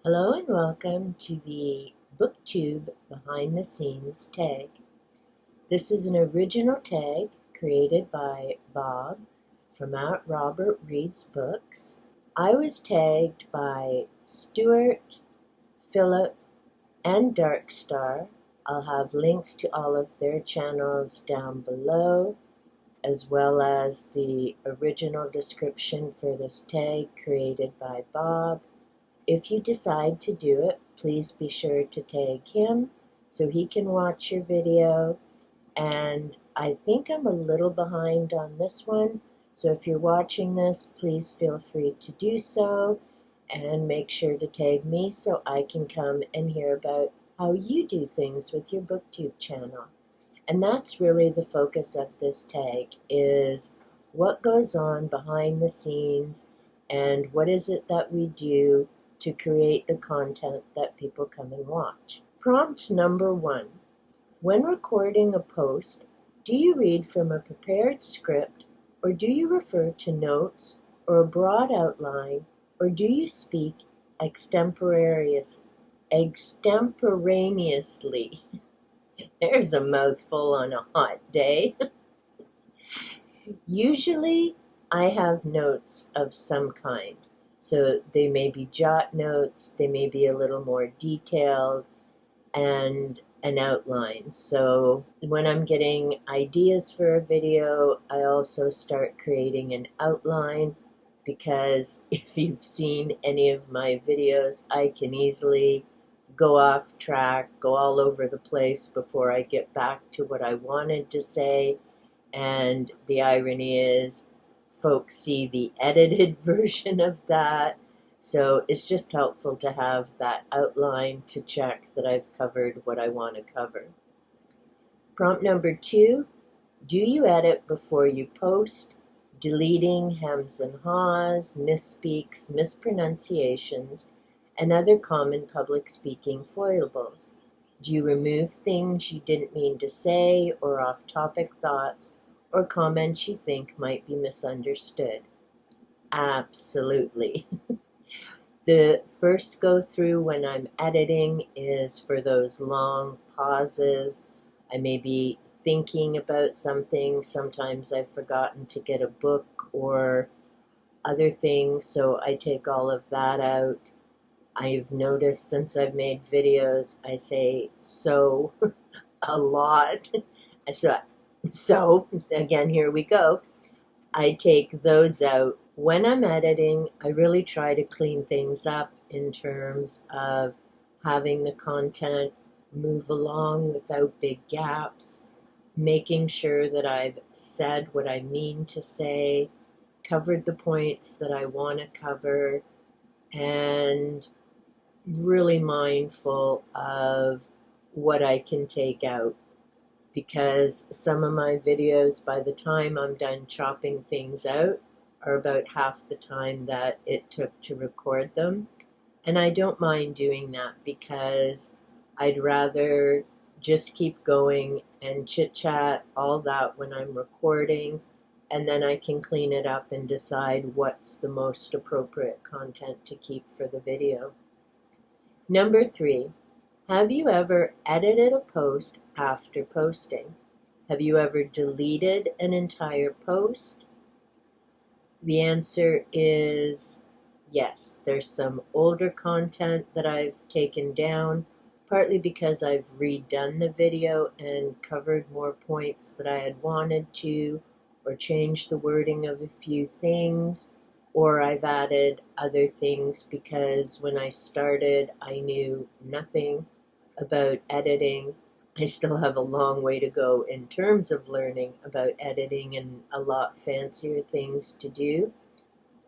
Hello and welcome to the BookTube behind the scenes tag. This is an original tag created by Bob from Robert Reads Books. I was tagged by Stuart Phillip and Darkstar. I'll have links to all of their channels down below, as well as the original description for this tag created by Bob. If you decide to do it, please be sure to tag him so he can watch your video. And I think I'm a little behind on this one, so if you're watching this, please feel free to do so and make sure to tag me so I can come and hear about how you do things with your BookTube channel. And that's really the focus of this tag, is what goes on behind the scenes and what is it that we do to create the content that people come and watch. Prompt number 1. When recording a post, do you read from a prepared script, or do you refer to notes or a broad outline, or do you speak extemporaneously? There's a mouthful on a hot day. Usually, I have notes of some kind. So they may be jot notes, they may be a little more detailed, and an outline. So when I'm getting ideas for a video, I also start creating an outline, because if you've seen any of my videos, I can easily go off track, go all over the place before I get back to what I wanted to say. And the irony is, folks see the edited version of that, so it's just helpful to have that outline to check that I've covered what I want to cover. Prompt number 2, do you edit before you post, deleting hems and haws, misspeaks, mispronunciations, and other common public speaking foibles? Do you remove things you didn't mean to say, or off-topic thoughts, or comments you think might be misunderstood? Absolutely. The first go through when I'm editing is for those long pauses. I may be thinking about something. Sometimes I've forgotten to get a book or other things, so I take all of that out. I've noticed since I've made videos, I say so a lot. So, again, here we go. I take those out. When I'm editing, I really try to clean things up in terms of having the content move along without big gaps, making sure that I've said what I mean to say, covered the points that I want to cover, and really mindful of what I can take out. Because some of my videos, by the time I'm done chopping things out, are about half the time that it took to record them. And I don't mind doing that, because I'd rather just keep going and chit-chat all that when I'm recording, and then I can clean it up and decide what's the most appropriate content to keep for the video. Number 3. Have you ever edited a post after posting? Have you ever deleted an entire post? The answer is yes. There's some older content that I've taken down, partly because I've redone the video and covered more points that I had wanted to, or changed the wording of a few things, or I've added other things because when I started I knew nothing about editing. I still have a long way to go in terms of learning about editing and a lot fancier things to do.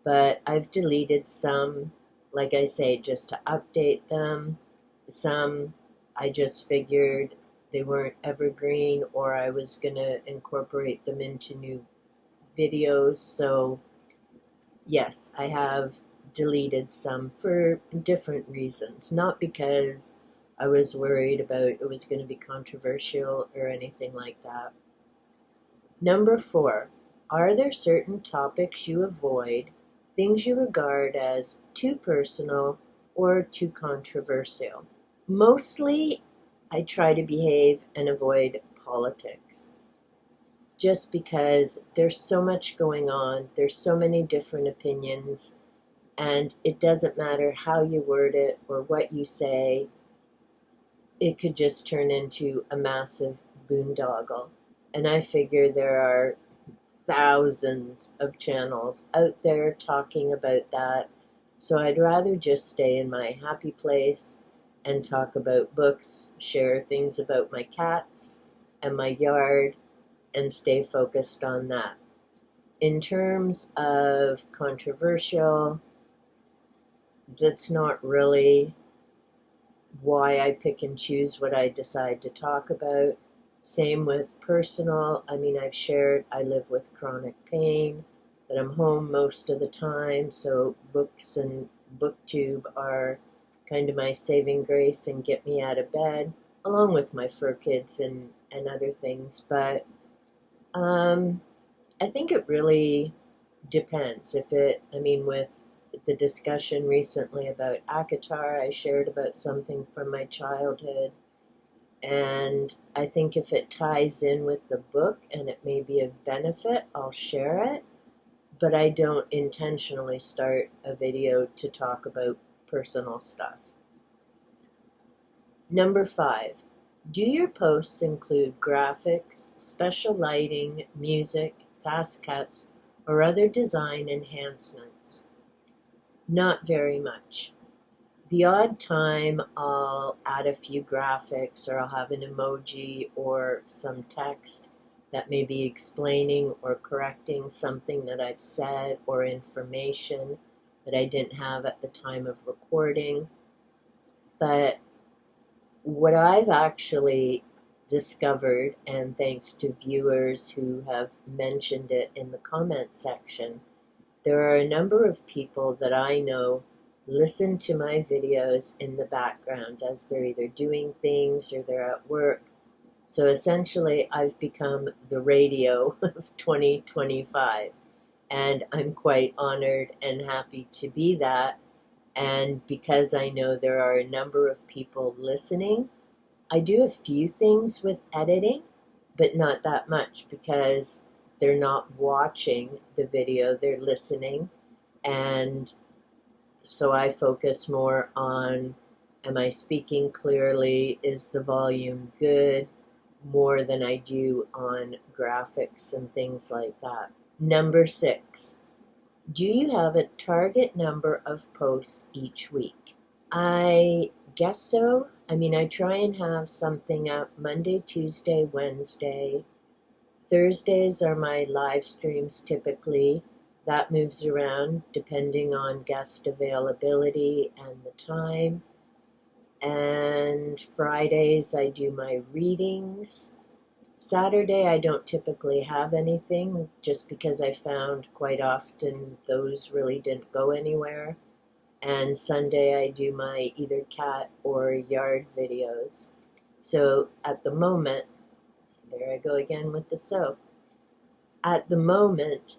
But I've deleted some, like I say, just to update them. Some I just figured they weren't evergreen, or I was going to incorporate them into new videos. So yes, I have deleted some for different reasons, not because I was worried about it was going to be controversial or anything like that. Number 4, are there certain topics you avoid, things you regard as too personal or too controversial. Mostly, I try to behave and avoid politics just because there's so much going on, there's so many different opinions, and it doesn't matter how you word it or what you say, it could just turn into a massive boondoggle. And I figure there are thousands of channels out there talking about that. So I'd rather just stay in my happy place and talk about books, share things about my cats and my yard, and stay focused on that. In terms of controversial, that's not really why I pick and choose what I decide to talk about. Same with personal. I mean, I've shared I live with chronic pain, that I'm home most of the time, so books and BookTube are kind of my saving grace and get me out of bed, along with my fur kids and other things. But I think it really depends. With the discussion recently about Akatar, I shared about something from my childhood. And I think if it ties in with the book and it may be of benefit, I'll share it. But I don't intentionally start a video to talk about personal stuff. Number 5, do your posts include graphics, special lighting, music, fast cuts, or other design enhancements? Not very much. The odd time I'll add a few graphics, or I'll have an emoji or some text that may be explaining or correcting something that I've said or information that I didn't have at the time of recording. But what I've actually discovered, and thanks to viewers who have mentioned it in the comment section, there are a number of people that I know listen to my videos in the background as they're either doing things or they're at work. So essentially, I've become the radio of 2025, and I'm quite honored and happy to be that. And because I know there are a number of people listening, I do a few things with editing, but not that much because they're not watching the video, they're listening. And so I focus more on, am I speaking clearly? Is the volume good? More than I do on graphics and things like that. Number 6, do you have a target number of posts each week? I guess so. I mean, I try and have something up Monday, Tuesday, Wednesday. Thursdays are my live streams typically. That moves around depending on guest availability and the time. And Fridays I do my readings. Saturday I don't typically have anything just because I found quite often those really didn't go anywhere. And Sunday I do my either cat or yard videos. So at the moment, there I go again with the so. At the moment,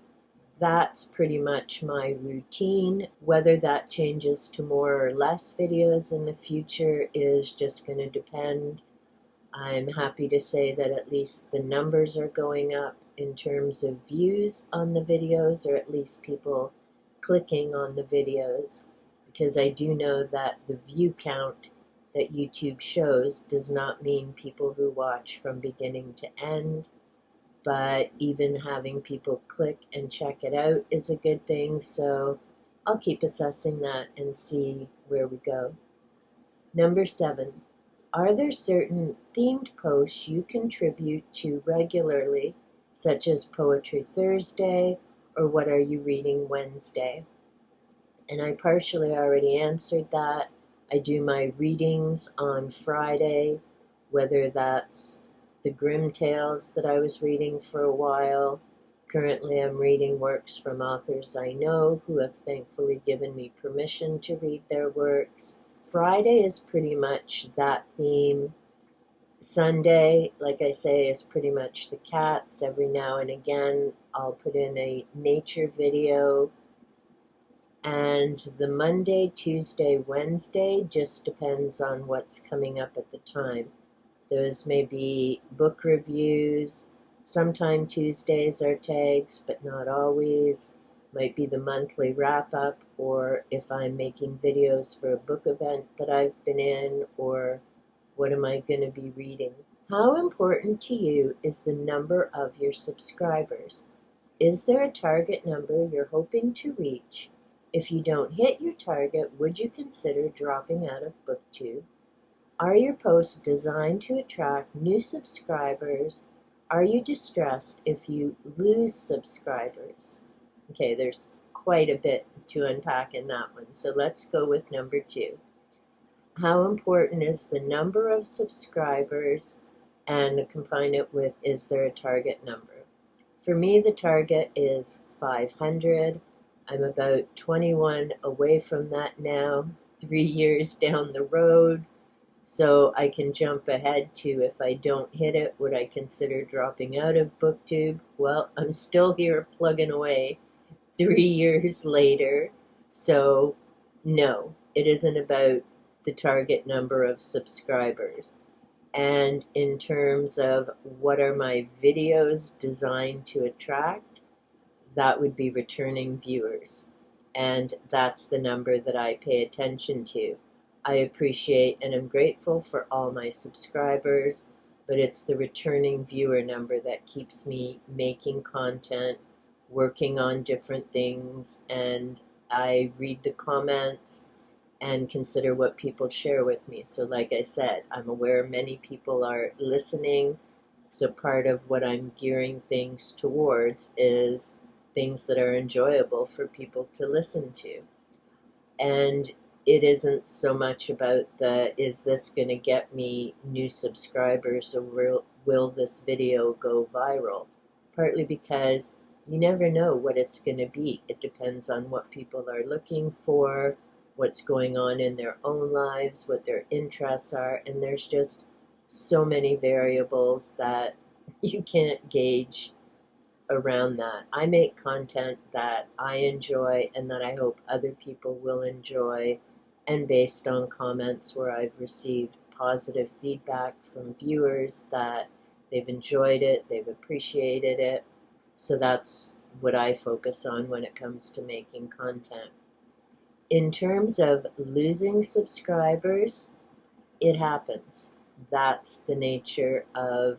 that's pretty much my routine. Whether that changes to more or less videos in the future is just going to depend. I'm happy to say that at least the numbers are going up in terms of views on the videos, or at least people clicking on the videos, because I do know that the view count that YouTube shows does not mean people who watch from beginning to end, but even having people click and check it out is a good thing, so I'll keep assessing that and see where we go. Number 7, are there certain themed posts you contribute to regularly, such as Poetry Thursday or What Are You Reading Wednesday? And I partially already answered that. I do my readings on Friday, whether that's the Grimm Tales that I was reading for a while. Currently I'm reading works from authors I know who have thankfully given me permission to read their works. Friday is pretty much that theme. Sunday, like I say, is pretty much the cats. Every now and again I'll put in a nature video. And the Monday, Tuesday, Wednesday just depends on what's coming up at the time. Those may be book reviews. Sometimes Tuesdays are tags, but not always. Might be the monthly wrap up, or if I'm making videos for a book event that I've been in, or what am I going to be reading. How important to you is the number of your subscribers? Is there a target number you're hoping to reach? If you don't hit your target, would you consider dropping out of BookTube? Are your posts designed to attract new subscribers? Are you distressed if you lose subscribers? Okay, there's quite a bit to unpack in that one. So let's go with number 2. How important is the number of subscribers? And combine it with, is there a target number? For me, the target is 500. I'm about 21 away from that now, 3 years down the road. So I can jump ahead to, if I don't hit it, would I consider dropping out of BookTube? Well, I'm still here plugging away 3 years later. So no, it isn't about the target number of subscribers. And in terms of what are my videos designed to attract, that would be returning viewers. And that's the number that I pay attention to. I appreciate and am grateful for all my subscribers, but it's the returning viewer number that keeps me making content, working on different things, and I read the comments and consider what people share with me. So like I said, I'm aware many people are listening, so part of what I'm gearing things towards is things that are enjoyable for people to listen to. And it isn't so much about is this going to get me new subscribers, or will this video go viral? Partly because you never know what it's going to be. It depends on what people are looking for, what's going on in their own lives, what their interests are, and there's just so many variables that you can't gauge around that. I make content that I enjoy and that I hope other people will enjoy, and based on comments where I've received positive feedback from viewers that they've enjoyed it, they've appreciated it. So that's what I focus on when it comes to making content. In terms of losing subscribers, it happens. That's the nature of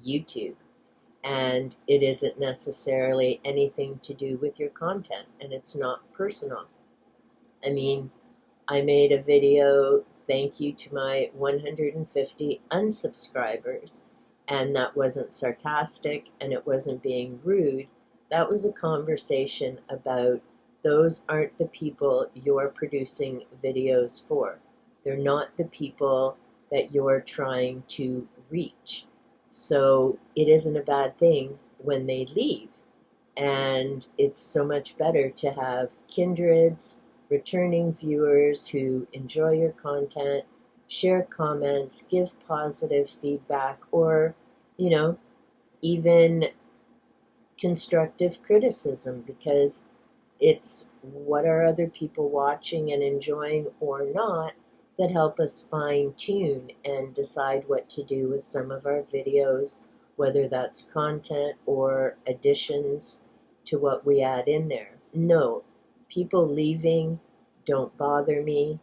YouTube. And it isn't necessarily anything to do with your content, and it's not personal. I mean, I made a video, thank you to my 150 unsubscribers, and that wasn't sarcastic and it wasn't being rude. That was a conversation about those aren't the people you're producing videos for. They're not the people that you're trying to reach. So it isn't a bad thing when they leave. And it's so much better to have kindreds, returning viewers who enjoy your content, share comments, give positive feedback, or, even constructive criticism, because it's what are other people watching and enjoying or not that help us fine tune and decide what to do with some of our videos, whether that's content or additions to what we add in there. No, people leaving don't bother me.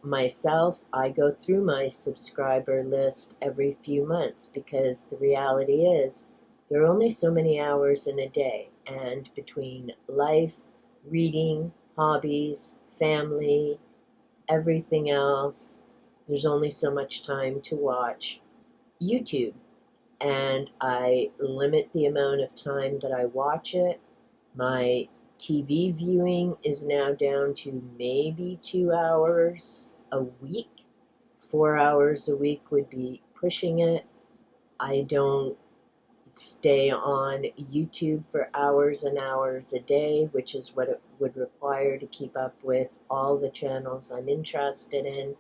Myself, I go through my subscriber list every few months, because the reality is there are only so many hours in a day, and between life, reading, hobbies, family, everything else, there's only so much time to watch YouTube. And I limit the amount of time that I watch it. My TV viewing is now down to maybe 2 hours a week. 4 hours a week would be pushing it. I don't stay on YouTube for hours and hours a day, which is what it would require to keep up with all the channels I'm interested in.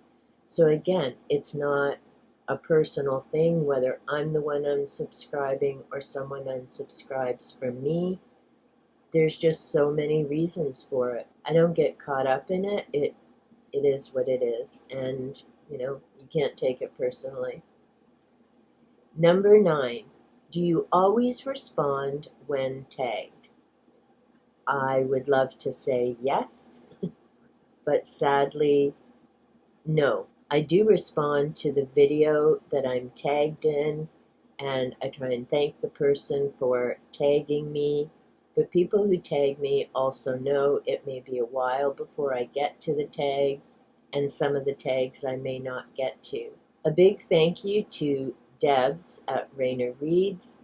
So again, it's not a personal thing whether I'm the one unsubscribing or someone unsubscribes from me. there's just so many reasons for it. I don't get caught up in it. It is what it is, and you can't take it personally. Number 9, do you always respond when tagged? I would love to say yes, but sadly, no. I do respond to the video that I'm tagged in, and I try and thank the person for tagging me. But people who tag me also know it may be a while before I get to the tag, and some of the tags I may not get to. A big thank you to Debs at Rainer Reads.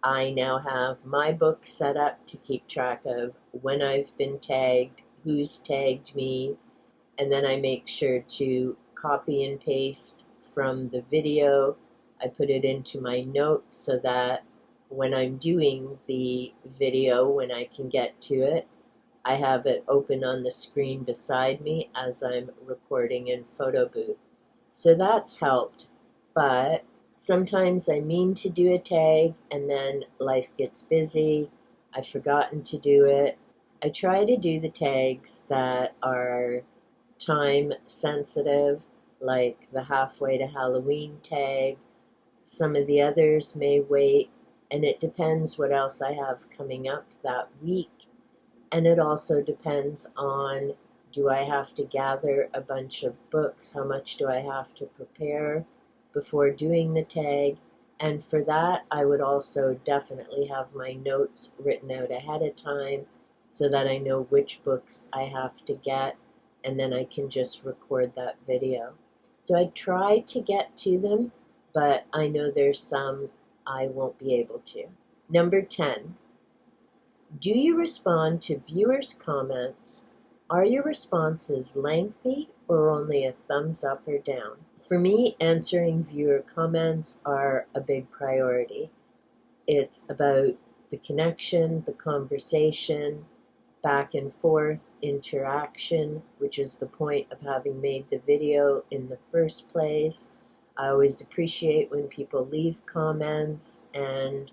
I now have my book set up to keep track of when I've been tagged, who's tagged me, and then I make sure to copy and paste from the video. I put it into my notes so that when I'm doing the video, when I can get to it, I have it open on the screen beside me as I'm recording in photo booth. So that's helped, but sometimes I mean to do a tag and then life gets busy. I've forgotten to do it. I try to do the tags that are time sensitive, like the halfway to Halloween tag. Some of the others may wait, and it depends what else I have coming up that week. And it also depends on, do I have to gather a bunch of books? How much do I have to prepare before doing the tag? And for that, I would also definitely have my notes written out ahead of time so that I know which books I have to get, and then I can just record that video. So I try to get to them, but I know there's some I won't be able to. Number 10, do you respond to viewers' comments? Are your responses lengthy or only a thumbs up or down? For me, answering viewer comments are a big priority. It's about the connection, the conversation, back and forth, interaction, which is the point of having made the video in the first place. I always appreciate when people leave comments, and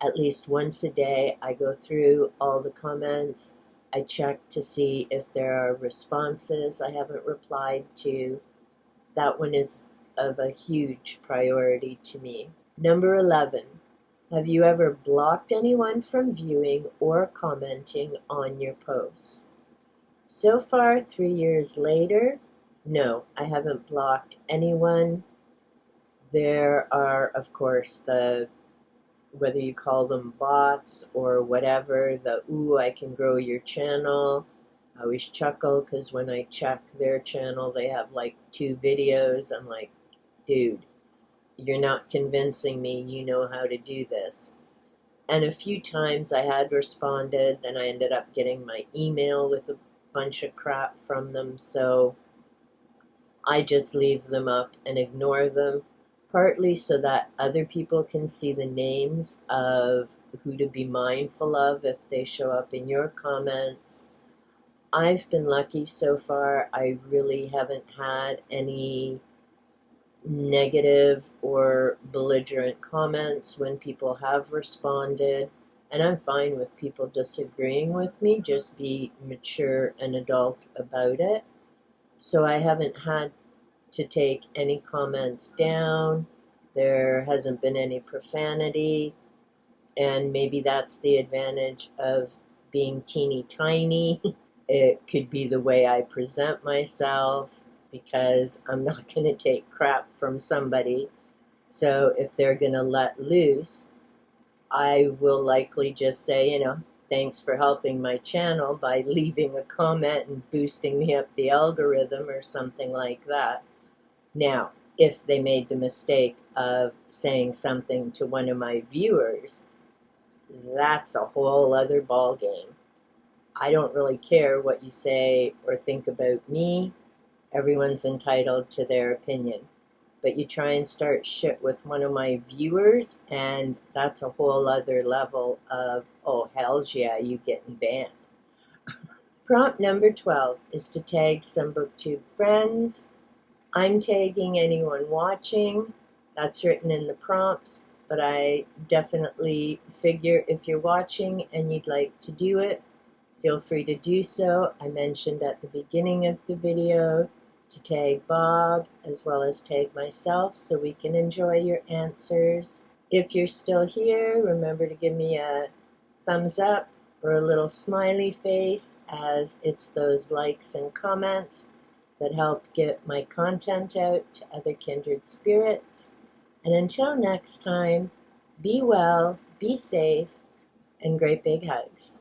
at least once a day I go through all the comments. I check to see if there are responses I haven't replied to. That one is of a huge priority to me. Number 11, have you ever blocked anyone from viewing or commenting on your posts? So far, 3 years later, no, I haven't blocked anyone. There are, of course, whether you call them bots or whatever, ooh, I can grow your channel. I always chuckle because when I check their channel, they have like 2 videos. I'm like, dude, you're not convincing me you know how to do this. And a few times I had responded, then I ended up getting my email with a bunch of crap from them, so I just leave them up and ignore them, partly so that other people can see the names of who to be mindful of if they show up in your comments. I've been lucky so far. I really haven't had any negative or belligerent comments when people have responded, and I'm fine with people disagreeing with me. Just be mature and adult about it. So I haven't had to take any comments down. There hasn't been any profanity, and maybe that's the advantage of being teeny tiny. It could be the way I present myself, because I'm not going to take crap from somebody. So if they're going to let loose, I will likely just say, thanks for helping my channel by leaving a comment and boosting me up the algorithm or something like that. Now, if they made the mistake of saying something to one of my viewers, that's a whole other ball game. I don't really care what you say or think about me. Everyone's entitled to their opinion. But you try and start shit with one of my viewers, and that's a whole other level of, oh, hells yeah, you getting banned. Prompt number 12 is to tag some BookTube friends. I'm tagging anyone watching. That's written in the prompts, but I definitely figure if you're watching and you'd like to do it, feel free to do so. I mentioned at the beginning of the video to tag Bob as well as tag myself so we can enjoy your answers. If you're still here, remember to give me a thumbs up or a little smiley face, as it's those likes and comments that help get my content out to other kindred spirits. And until next time, be well, be safe, and great big hugs.